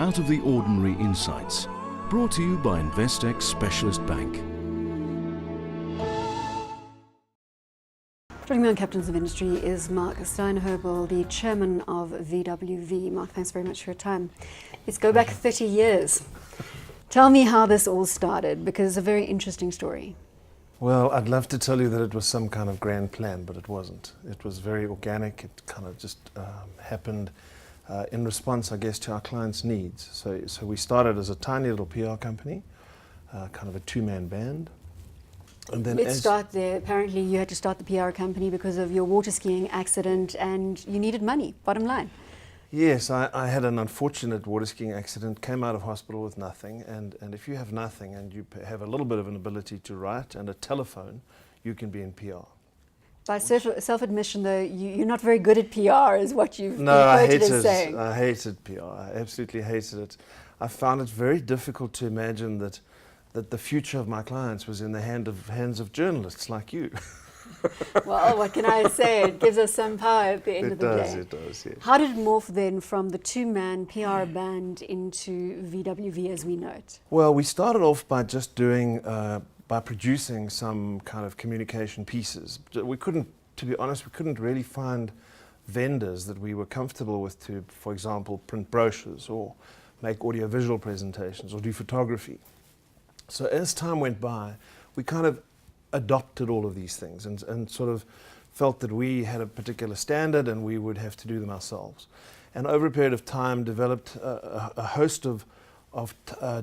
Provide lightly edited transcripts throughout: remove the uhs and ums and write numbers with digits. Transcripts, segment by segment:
out of the ordinary insights. Brought to you by Investec Specialist Bank. Joining me on Captains of Industry is Mark Steinhobel, the chairman of VWV. Mark, thanks very much for your time. Let's go back 30 years. Tell me how this all started, because it's a very interesting story. Well, I'd love to tell you that it was some kind of grand plan, but it wasn't. It was very organic. It kind of just happened in response, I guess, to our clients' needs. So we started as a tiny little PR company, kind of a two-man band. And then Let's start there. Apparently you had to start the PR company because of your water skiing accident and you needed money, bottom line. Yes, I had an unfortunate water skiing accident, came out of hospital with nothing, and if you have nothing and you have a little bit of an ability to write and a telephone, you can be in PR. By self-admission though, you're not very good at PR is what you've been No, quoted as saying. I hated PR. I absolutely hated it. I found it very difficult to imagine that the future of my clients was in the hands of journalists like you. Well, what can I say? It gives us some power at the end of the day. It does, yes. How did it morph then from the two-man PR band into VWV as we know it? Well, we started off by just doing, by producing some kind of communication pieces. We couldn't, to be honest, we couldn't really find vendors that we were comfortable with to, for example, print brochures or make audiovisual presentations or do photography. So as time went by, we kind of adopted all of these things and sort of felt that we had a particular standard and we would have to do them ourselves. And over a period of time developed a host of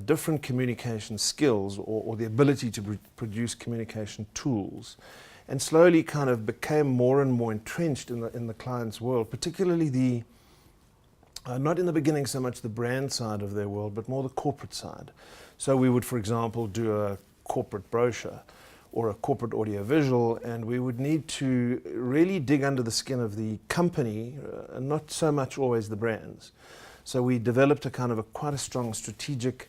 different communication skills or the ability to produce communication tools, and slowly kind of became more and more entrenched in the client's world, particularly the not in the beginning so much the brand side of their world, but more the corporate side. So we would, for example, do a corporate brochure or a corporate audiovisual, and we would need to really dig under the skin of the company, and not so much always the brands. So we developed a kind of quite a strong strategic,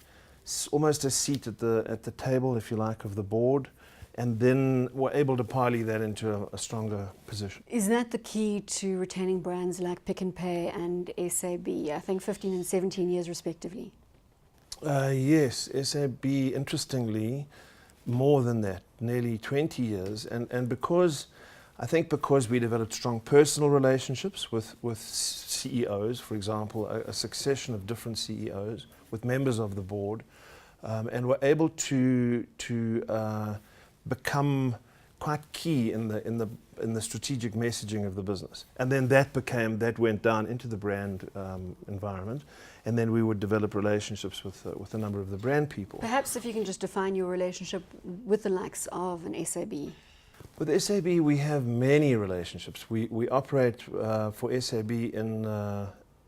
almost a seat at the table, if you like, of the board, and then were able to parlay that into a stronger position. Is that the key to retaining brands like Pick n Pay and SAB, I think 15 and 17 years respectively? Yes, SAB, interestingly, more than that, nearly 20 years. And because, I think because we developed strong personal relationships with CEOs, for example, a succession of different CEOs with members of the board, and were able to become quite key in the strategic messaging of the business. And then that went down into the brand environment, and then we would develop relationships with a number of the brand people. Perhaps if you can just define your relationship with the likes of an SAB. With SAB we have many relationships. We operate for SAB in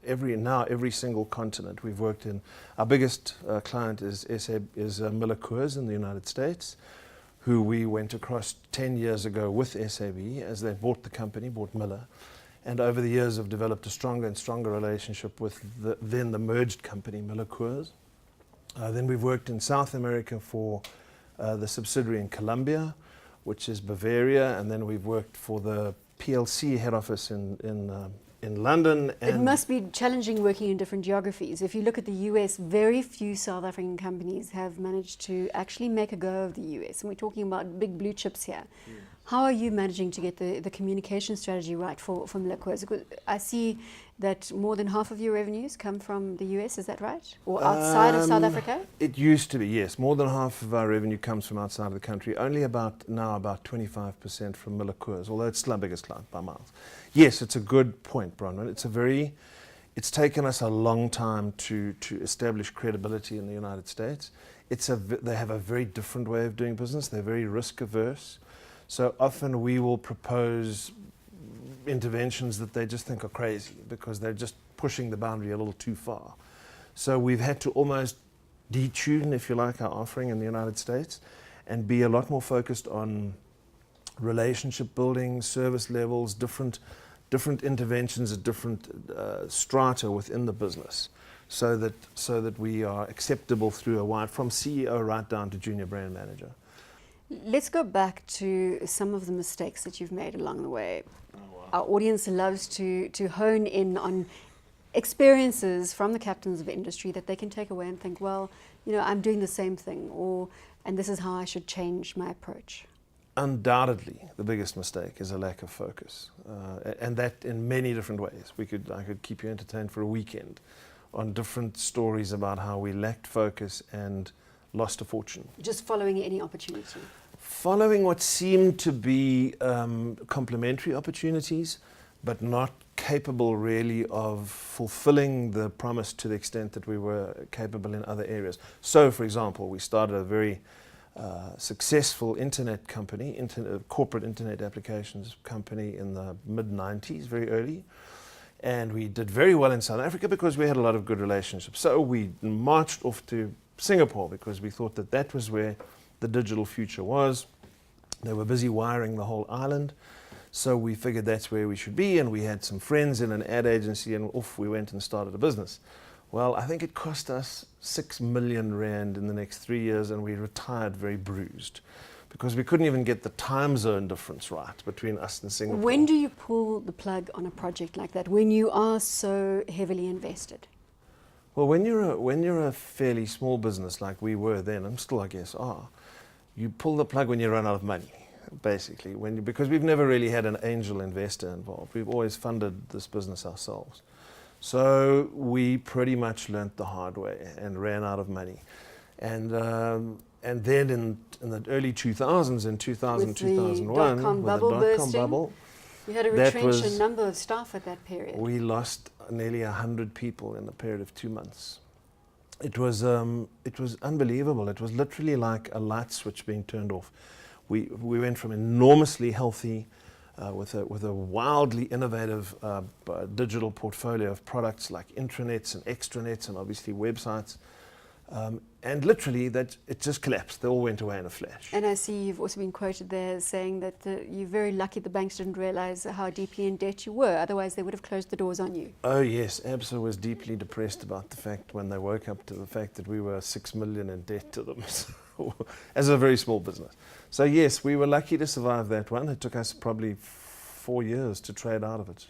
every single continent. We've worked in, our biggest client is Miller Coors in the United States, who we went across 10 years ago with SAB as they bought the company, bought Miller. And over the years have developed a stronger and stronger relationship with the merged company, Miller Coors. Then we've worked in South America for the subsidiary in Colombia, which is Bavaria, and then we've worked for the PLC head office in London. And it must be challenging working in different geographies. If you look at the US, very few South African companies have managed to actually make a go of the US. And we're talking about big blue chips here. Yeah. How are you managing to get the communication strategy right for Miller Coors? I see that more than half of your revenues come from the US, is that right? Or outside of South Africa? It used to be, yes. More than half of our revenue comes from outside of the country. Only about 25% from Miller Coors, although it's still our biggest client by miles. Yes, it's a good point, Bronwyn. It's taken us a long time to establish credibility in the United States. They have a very different way of doing business. They're very risk averse. So often we will propose interventions that they just think are crazy because they're just pushing the boundary a little too far. So we've had to almost detune, if you like, our offering in the United States and be a lot more focused on relationship building, service levels, different interventions at different strata within the business, so that we are acceptable through a wide, from CEO right down to junior brand manager. Let's go back to some of the mistakes that you've made along the way. Oh, wow. Our audience loves to hone in on experiences from the captains of industry that they can take away and think, well, I'm doing the same thing, and this is how I should change my approach? Undoubtedly, the biggest mistake is a lack of focus, and that in many different ways. I could keep you entertained for a weekend on different stories about how we lacked focus and lost a fortune. Just following any opportunity. Following what seemed to be complementary opportunities, but not capable really of fulfilling the promise to the extent that we were capable in other areas. So, for example, we started a very successful internet company, corporate internet applications company in the mid-90s, very early. And we did very well in South Africa because we had a lot of good relationships. So we marched off to Singapore because we thought that that was where the digital future was. They were busy wiring the whole island. So we figured that's where we should be, and we had some friends in an ad agency, and off we went and started a business. Well, I think it cost us 6 million rand in the next 3 years, and we retired very bruised because we couldn't even get the time zone difference right between us and Singapore. When do you pull the plug on a project like that, when you are so heavily invested? Well, when you're a fairly small business like we were then, and still I guess are, you pull the plug when you run out of money. Basically, because we've never really had an angel investor involved. We've always funded this business ourselves. So we pretty much learnt the hard way and ran out of money. And then in the early 2000s, in 2000, with 2001, the dot-com with bubble the dot-com bursting, bubble, you had to retrench a number of staff at that period. we lost nearly 100 people in a period of 2 months. It was unbelievable. It was literally like a light switch being turned off. We went from enormously healthy, with a wildly innovative digital portfolio of products like intranets and extranets and obviously websites, and literally that it just collapsed. They all went away in a flash. And I see you've also been quoted there as saying that you're very lucky the banks didn't realize how deeply in debt you were, otherwise they would have closed the doors on you. Oh yes, ABSA was deeply depressed about the fact when they woke up to the fact that we were 6 million in debt to them as a very small business. So yes, we were lucky to survive that one. It took us probably 4 years to trade out of it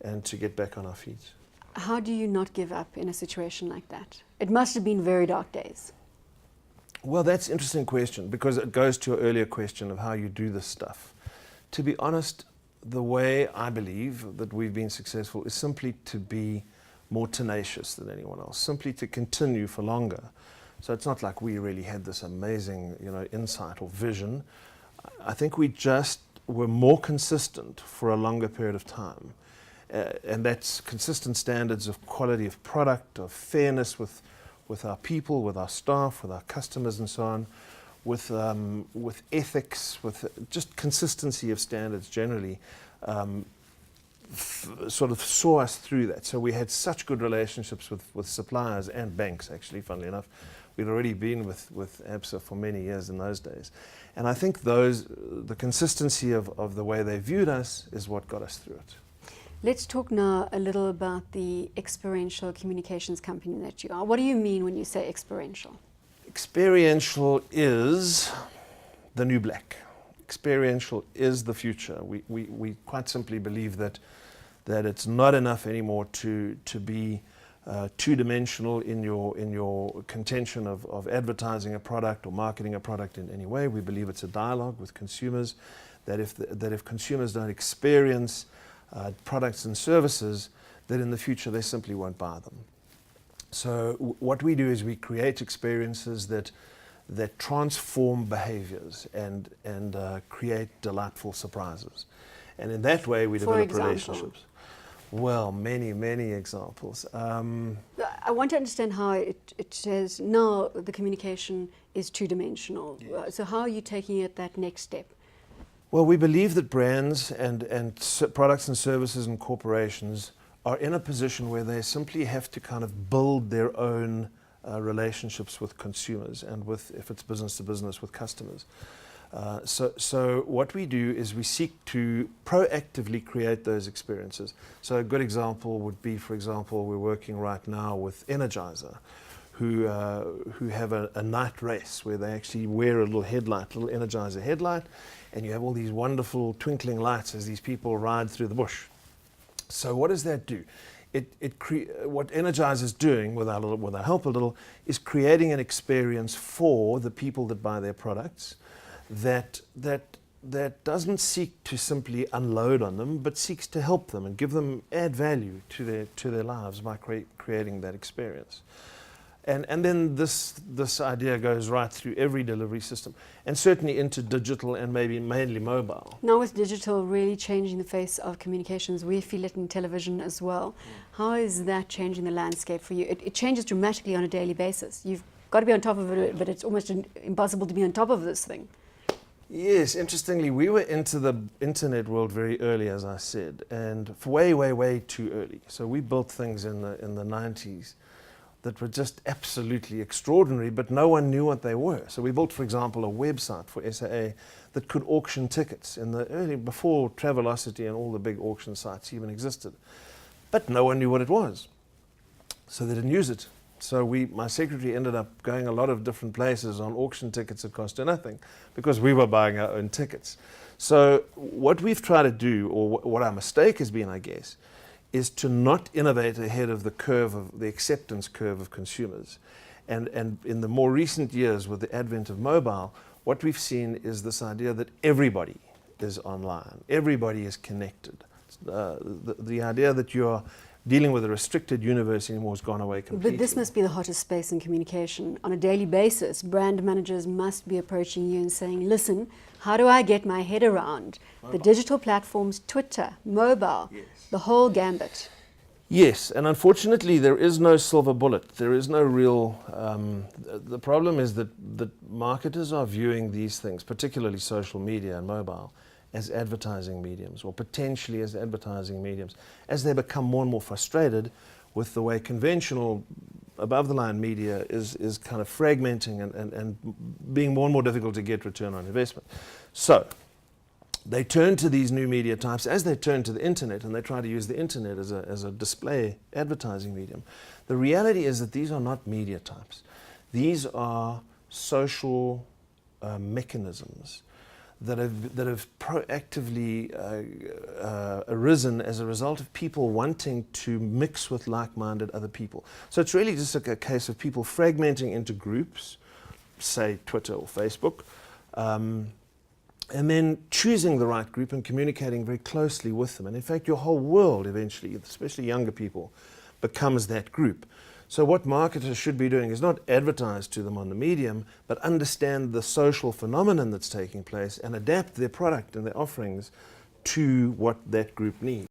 and to get back on our feet. How do you not give up in a situation like that? It must have been very dark days. Well, that's an interesting question because it goes to your earlier question of how you do this stuff. To be honest, the way I believe that we've been successful is simply to be more tenacious than anyone else, simply to continue for longer. So it's not like we really had this amazing, insight or vision. I think we just were more consistent for a longer period of time. And that's consistent standards of quality of product, of fairness with our people, with our staff, with our customers and so on, with ethics, with just consistency of standards generally, sort of saw us through that. So we had such good relationships with suppliers and banks, actually, funnily enough. We'd already been with ABSA for many years in those days. And I think the consistency of the way they viewed us is what got us through it. Let's talk now a little about the experiential communications company that you are. What do you mean when you say experiential? Experiential is the new black. Experiential is the future. We quite simply believe that it's not enough anymore to be two-dimensional in your contention of advertising a product or marketing a product in any way. We believe it's a dialogue with consumers, that if consumers don't experience products and services, that in the future they simply won't buy them. So what we do is we create experiences that transform behaviors and create delightful surprises. And in that way we develop relationships. Well, many examples. I want to understand how it says now the communication is two-dimensional. Yes. So how are you taking it that next step? Well, we believe that brands and products and services and corporations are in a position where they simply have to kind of build their own relationships with consumers and with, if it's business to business, with customers. So what we do is we seek to proactively create those experiences. So a good example would be, for example, we're working right now with Energizer, who have a night race where they actually wear a little Energizer headlight, and you have all these wonderful twinkling lights as these people ride through the bush. So what does that do? what Energize is doing, with our help a little, is creating an experience for the people that buy their products that doesn't seek to simply unload on them, but seeks to help them and add value to their lives by creating that experience. And then this idea goes right through every delivery system, and certainly into digital and maybe mainly mobile. Now with digital really changing the face of communications, we feel it in television as well. How is that changing the landscape for you? It changes dramatically on a daily basis. You've got to be on top of it, but it's almost impossible to be on top of this thing. Yes, interestingly, we were into the internet world very early, as I said, and for way too early. So we built things in the 90s that were just absolutely extraordinary, but no one knew what they were. So we built, for example, a website for SAA that could auction tickets before Travelocity and all the big auction sites even existed. But no one knew what it was, so they didn't use it. So my secretary ended up going a lot of different places on auction tickets that cost her nothing, because we were buying our own tickets. So what we've tried to do, or what our mistake has been, I guess, is to not innovate ahead of the acceptance curve of consumers. And in the more recent years, with the advent of mobile, what we've seen is this idea that everybody is online, everybody is connected. The idea that you're dealing with a restricted universe anymore has gone away completely. But this must be the hottest space in communication. On a daily basis, brand managers must be approaching you and saying, listen, how do I get my head around the digital platforms, Twitter, mobile, the whole gambit? Yes, and unfortunately there is no silver bullet. There is no real... the problem is that marketers are viewing these things, particularly social media and mobile, as advertising mediums, or potentially as advertising mediums, as they become more and more frustrated with the way conventional above-the-line media is kind of fragmenting and being more and more difficult to get return on investment. So they turn to these new media types as they turn to the internet, and they try to use the internet as a display advertising medium. The reality is that these are not media types. These are social mechanisms that have proactively arisen as a result of people wanting to mix with like-minded other people. So it's really just a case of people fragmenting into groups, say Twitter or Facebook, and then choosing the right group and communicating very closely with them. And in fact, your whole world eventually, especially younger people, becomes that group. So what marketers should be doing is not advertise to them on the medium, but understand the social phenomenon that's taking place and adapt their product and their offerings to what that group needs.